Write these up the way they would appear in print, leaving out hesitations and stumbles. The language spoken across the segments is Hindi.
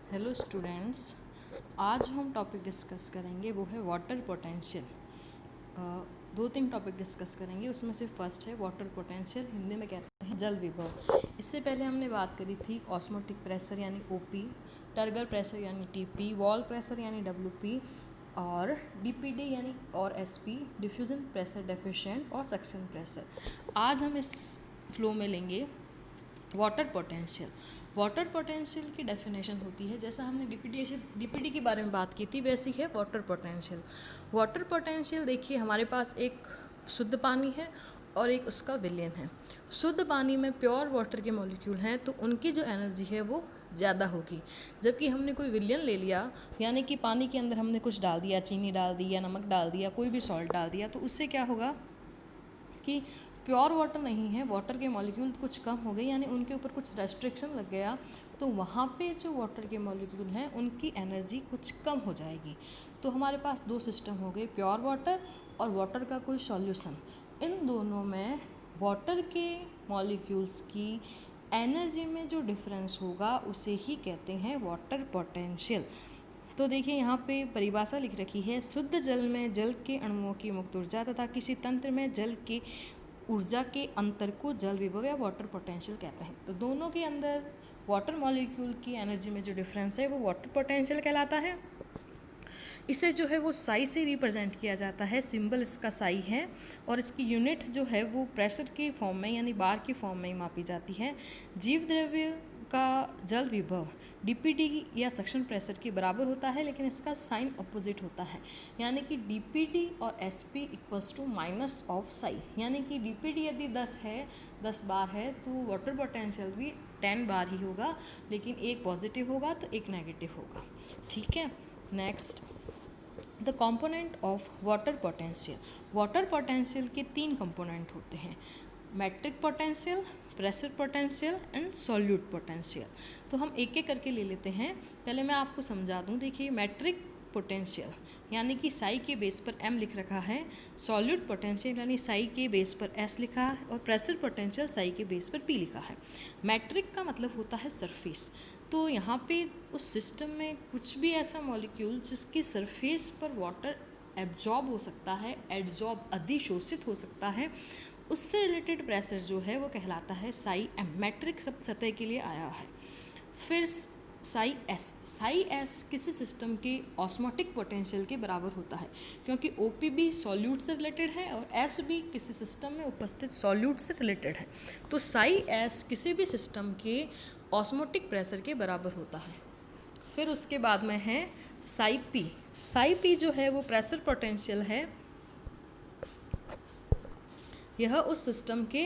हेलो स्टूडेंट्स, आज जो हम टॉपिक डिस्कस करेंगे वो है वाटर पोटेंशियल। दो तीन टॉपिक डिस्कस करेंगे, उसमें से फर्स्ट है वाटर पोटेंशियल, हिंदी में कहते हैं जल विभव। इससे पहले हमने बात करी थी ऑस्मोटिक प्रेशर यानी ओपी, टर्गर प्रेशर यानी टीपी, वॉल प्रेशर यानी डब्ल्यूपी और डीपीडी यानी और एसपी, डिफ्यूजन प्रेशर डेफिशिएंट और सक्शन प्रेशर। आज हम इस फ्लो में लेंगे वाटर पोटेंशियल। वाटर पोटेंशियल की डेफिनेशन होती है, जैसा हमने डीपीडी के बारे में बात की थी, वैसी है वाटर पोटेंशियल। वाटर पोटेंशियल देखिए, हमारे पास एक शुद्ध पानी है और एक उसका विलयन है। शुद्ध पानी में प्योर वाटर के मॉलिक्यूल हैं तो उनकी जो एनर्जी है वो ज़्यादा होगी, जबकि हमने कोई विलयन ले लिया, यानी कि पानी के अंदर हमने कुछ डाल दिया, चीनी डाल दी या नमक डाल दिया, कोई भी सॉल्ट डाल दिया, तो उससे क्या होगा कि प्योर वाटर नहीं है, वाटर के मॉलिक्यूल कुछ कम हो गए, यानी उनके ऊपर कुछ रेस्ट्रिक्शन लग गया, तो वहाँ पे जो वाटर के मॉलिक्यूल हैं उनकी एनर्जी कुछ कम हो जाएगी। तो हमारे पास दो सिस्टम हो गए, प्योर वाटर और वाटर का कोई सॉल्यूशन। इन दोनों में वाटर के मॉलिक्यूल्स की एनर्जी में जो डिफरेंस होगा उसे ही कहते हैं वाटर पोटेंशियल। तो देखिए यहाँ पे परिभाषा लिख रखी है, शुद्ध जल में जल के अणुओं की मुक्त ऊर्जा तथा किसी तंत्र में जल की ऊर्जा के अंतर को जल विभव या वाटर पोटेंशियल कहते हैं। तो दोनों के अंदर वाटर मॉलिक्यूल की एनर्जी में जो डिफरेंस है वो वाटर पोटेंशियल कहलाता है। इसे जो है वो साई से रिप्रेजेंट किया जाता है, सिंबल इसका साई है, और इसकी यूनिट जो है वो प्रेशर की फॉर्म में यानी बार की फॉर्म में ही मापी जाती है। जीव द्रव्य का जल विभव डीपीडी या सक्शन प्रेशर के बराबर होता है, लेकिन इसका साइन अपोजिट होता है, यानी कि डीपीडी और SP equals to minus of psi, यानी कि डीपीडी यदि 10 बार है तो वाटर पोटेंशियल भी 10 बार ही होगा, लेकिन एक पॉजिटिव होगा तो एक नेगेटिव होगा। ठीक है, next the component of water potential. Water potential के 3 कंपोनेंट होते हैं, matric potential, pressure potential and solute potential. तो हम एक एक करके ले लेते हैं। पहले मैं आपको समझा दूं, देखिए मैट्रिक पोटेंशियल यानी कि साई के बेस पर m लिख रखा है, सॉल्यूट पोटेंशियल यानी साई के बेस पर s लिखा है, और प्रेशर पोटेंशियल साई के बेस पर p लिखा है। मैट्रिक का मतलब होता है सरफेस, तो यहाँ पे उस सिस्टम में कुछ भी ऐसा मॉलिक्यूल जिसकी सरफेस पर वाटर एब्जॉर्ब हो सकता है, एडजॉर्ब अधिशोषित हो सकता है, उससे रिलेटेड प्रेशर जो है वो कहलाता है साई एम। मैट्रिक सब सतह के लिए आया है। फिर साई एस किसी सिस्टम के ऑस्मोटिक पोटेंशियल के बराबर होता है, क्योंकि ओपी भी सॉल्यूट से रिलेटेड है और एस भी किसी सिस्टम में उपस्थित सॉल्यूट से रिलेटेड है। तो साई एस किसी भी सिस्टम के ऑस्मोटिक प्रेशर के बराबर होता है। फिर उसके बाद में है साई पी जो है वो प्रेशर पोटेंशियल है, यह उस सिस्टम के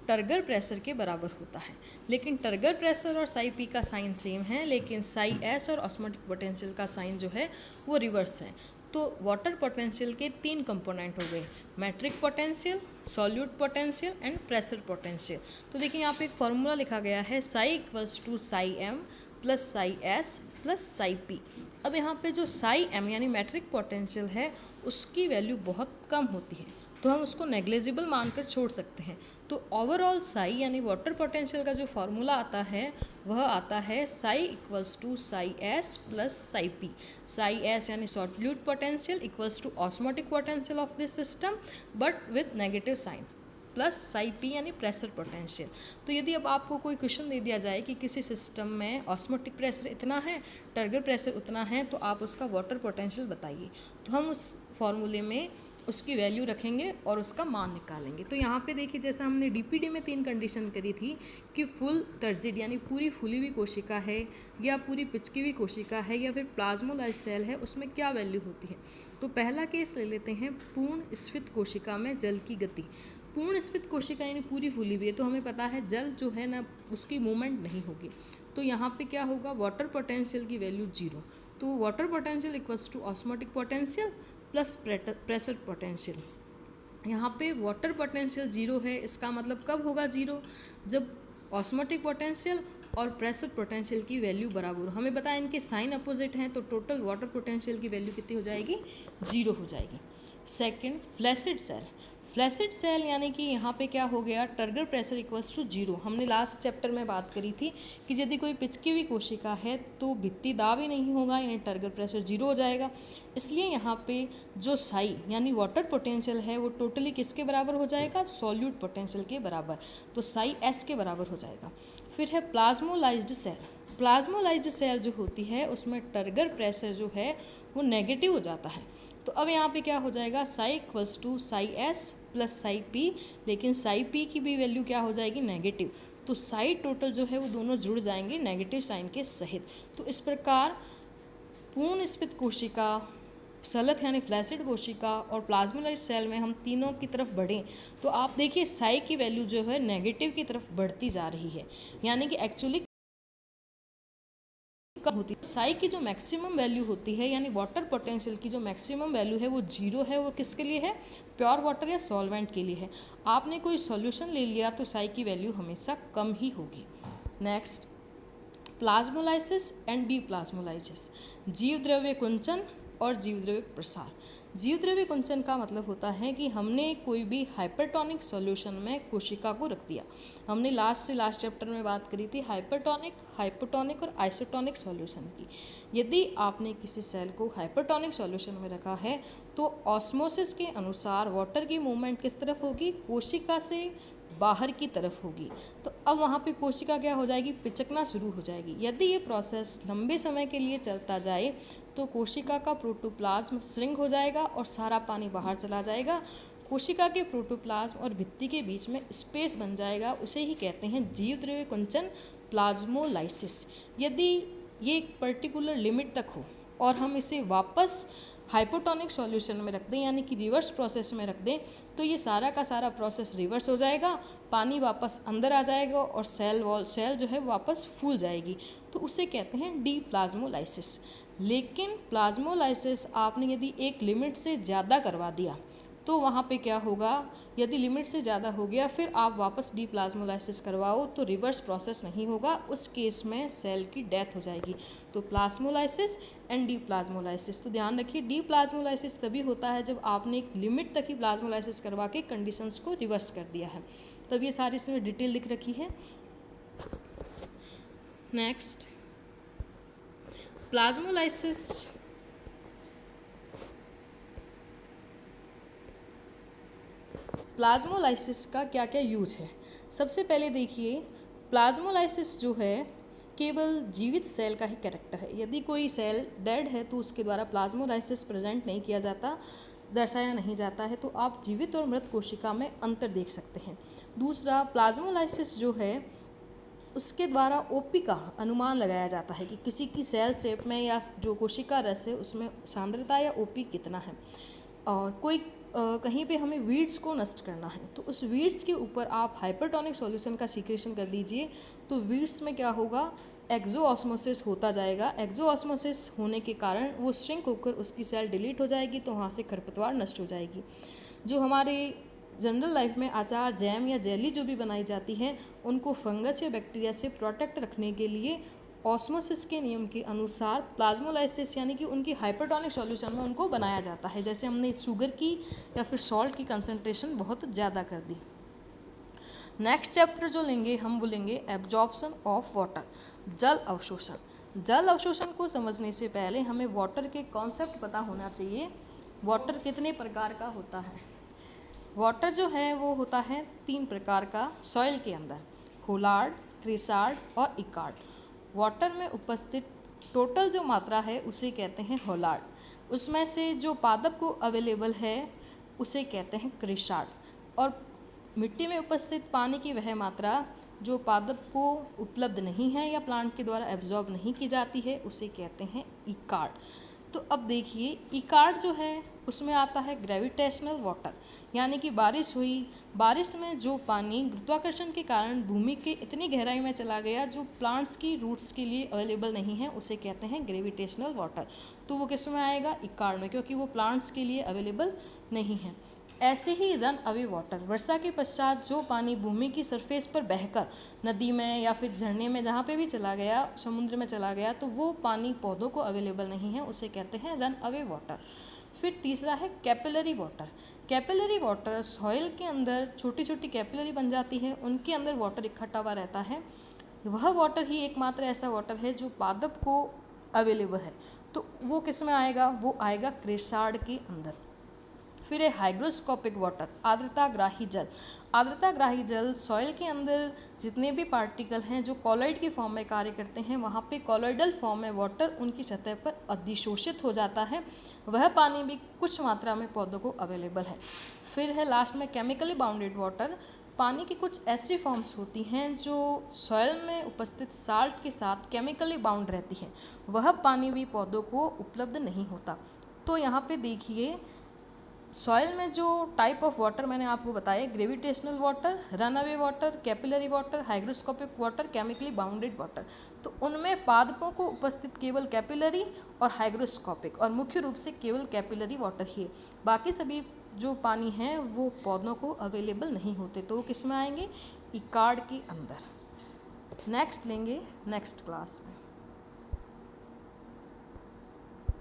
टर्गर प्रेशर के बराबर होता है। लेकिन टर्गर प्रेशर और साई पी का साइन सेम है, लेकिन साई एस और ऑस्मोटिक पोटेंशियल का साइन जो है वो रिवर्स है। तो वाटर पोटेंशियल के 3 कंपोनेंट हो गए, matric potential, solute potential and pressure potential. तो देखिए यहाँ पे एक फॉर्मूला लिखा गया है, psi equals to psi M plus psi S plus psi P. अब यहाँ पे जो साई एम यानी मैट्रिक पोटेंशियल है उसकी वैल्यू बहुत कम होती है, तो हम उसको नेग्लिजिबल मानकर छोड़ सकते हैं। तो ओवरऑल साई यानी वाटर पोटेंशियल का जो फॉर्मूला आता है वह आता है psi equals to psi S plus psi P. Psi S यानी solute potential equals to osmotic potential of this system but with negative sign, plus psi P यानी प्रेशर पोटेंशियल। तो यदि अब आपको कोई क्वेश्चन दे दिया जाए कि किसी सिस्टम में ऑस्मोटिक प्रेशर इतना है, टर्गर प्रेशर उतना है, तो आप उसका वाटर पोटेंशियल बताइए, तो हम उस फॉर्मूले में उसकी वैल्यू रखेंगे और उसका मान निकालेंगे। तो यहाँ पे देखिए, जैसा हमने डीपीडी में 3 कंडीशन करी थी कि फुल टर्जिड यानी पूरी फूली हुई कोशिका है या पूरी पिचकी हुई कोशिका है या फिर प्लाज्मोलाइज सेल है, उसमें क्या वैल्यू होती है। तो पहला केस ले लेते हैं, पूर्ण स्फीत कोशिका में जल की गति। पूर्ण स्फीत कोशिका यानी पूरी फूली हुई है, तो हमें पता है जल जो है ना उसकी मूवमेंट नहीं होगी, तो यहाँ पे क्या होगा, वाटर पोटेंशियल की वैल्यू 0। तो water potential equals to osmotic potential plus pressure potential. यहाँ पे वाटर पोटेंशियल 0 है, इसका मतलब कब होगा 0, जब ऑस्मोटिक पोटेंशियल और प्रेशर पोटेंशियल की वैल्यू बराबर हो। हमें बताया इनके साइन अपोजिट हैं, तो टोटल वाटर पोटेंशियल की वैल्यू कितनी हो जाएगी, 0 हो जाएगी। सेकंड, फ्लैसिड फ्लैसिड सेल यानी कि यहाँ पे क्या हो गया, टर्गर प्रेशर इक्वल्स टू 0। हमने लास्ट चैप्टर में बात करी थी कि यदि कोई पिचकी हुई कोशिका है तो भित्ति दाब ही नहीं होगा, यानी टर्गर प्रेशर 0 हो जाएगा। इसलिए यहाँ पे जो साई यानी वाटर पोटेंशियल है वो टोटली किसके बराबर हो जाएगा, सॉल्यूट पोटेंशियल के बराबर, तो साई एस के बराबर हो जाएगा। फिर है प्लाज्मोलाइज्ड सेल। प्लाज्मोलाइज्ड सेल जो होती है उसमें टर्गर प्रेशर जो है वो नेगेटिव हो जाता है। तो अब यहाँ पे क्या हो जाएगा, psi equals to psi S plus psi P, लेकिन साई पी की भी वैल्यू क्या हो जाएगी, नेगेटिव। तो साई टोटल जो है वो दोनों जुड़ जाएंगे नेगेटिव साइन के सहित। तो इस प्रकार पूर्ण स्फीत कोशिका, सलथ यानी फ्लैसिड कोशिका और प्लाज्मोलाइज्ड सेल में हम तीनों की तरफ बढ़ें तो आप देखिए साई की वैल्यू जो है नेगेटिव की तरफ बढ़ती जा रही है, यानी कि एक्चुअली कम होती है। साई की जो मैक्सिमम वैल्यू होती है यानी वाटर पोटेंशियल की जो मैक्सिमम वैल्यू है वो 0 है। वो किसके लिए है, प्योर वाटर या सॉल्वेंट के लिए है। आपने कोई सॉल्यूशन ले लिया तो साई की वैल्यू हमेशा कम ही होगी। नेक्स्ट, प्लाज्मोलाइसिस एंड डीप्लाज्मोलाइसिस, जीव द्रव्य कुंचन और जीव द्रव्य प्रसार। जीव द्रव्य कुंचन का मतलब होता है कि हमने कोई भी हाइपरटोनिक सॉल्यूशन में कोशिका को रख दिया। हमने लास्ट चैप्टर में बात करी थी हाइपरटोनिक, हाइपोटोनिक और आइसोटोनिक सॉल्यूशन की। यदि आपने किसी सेल को हाइपरटोनिक सॉल्यूशन में रखा है तो ऑस्मोसिस के अनुसार वाटर की मूवमेंट किस तरफ होगी, कोशिका से बाहर की तरफ होगी। तो अब वहाँ पे कोशिका क्या हो जाएगी, पिचकना शुरू हो जाएगी। यदि ये प्रोसेस लंबे समय के लिए चलता जाए तो कोशिका का प्रोटोप्लाज्म श्रिंक हो जाएगा और सारा पानी बाहर चला जाएगा। कोशिका के प्रोटोप्लाज्म और भित्ति के बीच में स्पेस बन जाएगा, उसे ही कहते हैं जीव द्रव्य कुंचन, प्लाज्मोलाइसिस। यदि ये एक पर्टिकुलर लिमिट तक हो और हम इसे वापस हाइपोटोनिक सॉल्यूशन में रख दें यानी कि रिवर्स प्रोसेस में रख दें तो ये सारा का सारा प्रोसेस रिवर्स हो जाएगा, पानी वापस अंदर आ जाएगा और सेल जो है वापस फूल जाएगी। तो उसे कहते हैं डीप्लाज्मोलाइसिस। लेकिन प्लाज्मोलाइसिस आपने यदि एक लिमिट से ज़्यादा करवा दिया तो वहाँ पे क्या होगा, यदि लिमिट से ज़्यादा हो गया फिर आप वापस डीप्लाज्मोलाइसिस करवाओ तो रिवर्स प्रोसेस नहीं होगा, उस केस में सेल की डेथ हो जाएगी। तो प्लाज्मोलाइसिस एंड डीप्लाज्मोलाइसिस, तो ध्यान रखिए डीप्लाज्मोलाइसिस तभी होता है जब आपने एक लिमिट तक ही प्लाज्मोलाइसिस करवा के कंडीशंस को रिवर्स कर दिया है। तब ये सारी इसमें डिटेल लिख रखी है। नेक्स्ट, प्लाज्मोलाइसिस प्लाज्मोलाइसिस का क्या क्या यूज है। सबसे पहले देखिए, प्लाज्मोलाइसिस जो है केवल जीवित सेल का ही कैरेक्टर है। यदि कोई सेल डेड है तो उसके द्वारा प्लाज्मोलाइसिस प्रेजेंट नहीं किया जाता, दर्शाया नहीं जाता है। तो आप जीवित और मृत कोशिका में अंतर देख सकते हैं। दूसरा, प्लाज्मोलाइसिस जो है उसके द्वारा ओपी का अनुमान लगाया जाता है कि किसी की सेल शेप में या जो कोशिका रस है उसमें सांद्रता या ओपी कितना है। और कोई कहीं पे हमें वीड्स को नष्ट करना है तो उस वीड्स के ऊपर आप हाइपरटोनिक सॉल्यूशन का सीक्रेशन कर दीजिए तो वीड्स में क्या होगा, एक्सो ऑस्मोसिस होता जाएगा। एक्सो ऑस्मोसिस होने के कारण वो श्रिंक होकर उसकी सेल डिलीट हो जाएगी तो वहाँ से खरपतवार नष्ट हो जाएगी। जो हमारे जनरल लाइफ में अचार, जैम या जेली जो भी बनाई जाती है उनको फंगस या बैक्टीरिया से प्रोटेक्ट रखने के लिए ऑस्मोसिस के नियम के अनुसार प्लाज्मोलाइसिस यानी कि उनकी हाइपरटोनिक सॉल्यूशन में उनको बनाया जाता है। जैसे हमने शुगर की या फिर सॉल्ट की कंसंट्रेशन बहुत ज़्यादा कर दी। नेक्स्ट चैप्टर जो लेंगे हम वो लेंगे एब्जॉर्प्शन ऑफ वाटर, जल अवशोषण। जल अवशोषण को समझने से पहले हमें वाटर के कॉन्सेप्ट पता होना चाहिए। वाटर कितने प्रकार का होता है। वाटर जो है वो होता है 3 प्रकार का सॉइल के अंदर, होलार्ड, क्रिसार्ड और इकार्ड। वाटर में उपस्थित टोटल जो मात्रा है उसे कहते हैं होलार्ड। उसमें से जो पादप को अवेलेबल है उसे कहते हैं क्रिसार्ड। और मिट्टी में उपस्थित पानी की वह मात्रा जो पादप को उपलब्ध नहीं है या प्लांट के द्वारा एब्जॉर्ब नहीं की जाती है उसे कहते हैं इकार्ड। तो अब देखिए, इकार्ड जो है उसमें आता है ग्रेविटेशनल वाटर, यानी कि बारिश हुई, बारिश में जो पानी गुरुत्वाकर्षण के कारण भूमि के इतनी गहराई में चला गया जो प्लांट्स की रूट्स के लिए अवेलेबल नहीं है उसे कहते हैं ग्रेविटेशनल वाटर। तो वो किस में आएगा, इकार्ड में, क्योंकि वो प्लांट्स के लिए अवेलेबल नहीं है। ऐसे ही रन अवे वाटर, वर्षा के पश्चात जो पानी भूमि की सरफेस पर बहकर नदी में या फिर झरने में जहाँ पे भी चला गया, समुद्र में चला गया, तो वो पानी पौधों को अवेलेबल नहीं है उसे कहते हैं रन अवे वाटर। फिर तीसरा है capillary water. Capillary water soil के अंदर छोटी छोटी कैपिलरी बन जाती है, उनके अंदर वाटर इकट्ठा हुआ रहता है। वह वाटर ही एकमात्र ऐसा वाटर है जो पादप को अवेलेबल है। तो वो किस में आएगा? वो आएगा क्रेसार्ड के अंदर। फिर है हाइग्रोस्कोपिक वाटर, आर्द्रताग्राही जल। आर्द्रताग्राही जल सॉइल के अंदर जितने भी पार्टिकल हैं जो कॉलॉइड के फॉर्म में कार्य करते हैं, वहाँ पे कॉलॉइडल फॉर्म में वाटर उनकी सतह पर अधिशोषित हो जाता है। वह पानी भी कुछ मात्रा में पौधों को अवेलेबल है। फिर है लास्ट में केमिकली बाउंडेड वाटर। पानी की कुछ ऐसी फॉर्म्स होती हैं जो सॉइल में उपस्थित साल्ट के साथ केमिकली बाउंड रहती है, वह पानी भी पौधों को उपलब्ध नहीं होता। तो यहाँ पे देखिए सॉइल में जो टाइप ऑफ वाटर मैंने आपको बताया, gravitational water, runaway water, capillary water, hygroscopic water, chemically bounded water. तो उनमें पादपों को उपस्थित केवल कैपिलरी और हाइग्रोस्कोपिक और मुख्य रूप से केवल कैपिलरी वाटर ही है। बाकी सभी जो पानी हैं वो पौधों को अवेलेबल नहीं होते, तो वो किस में आएंगे? इकार्ड के अंदर। नेक्स्ट लेंगे नेक्स्ट क्लास में।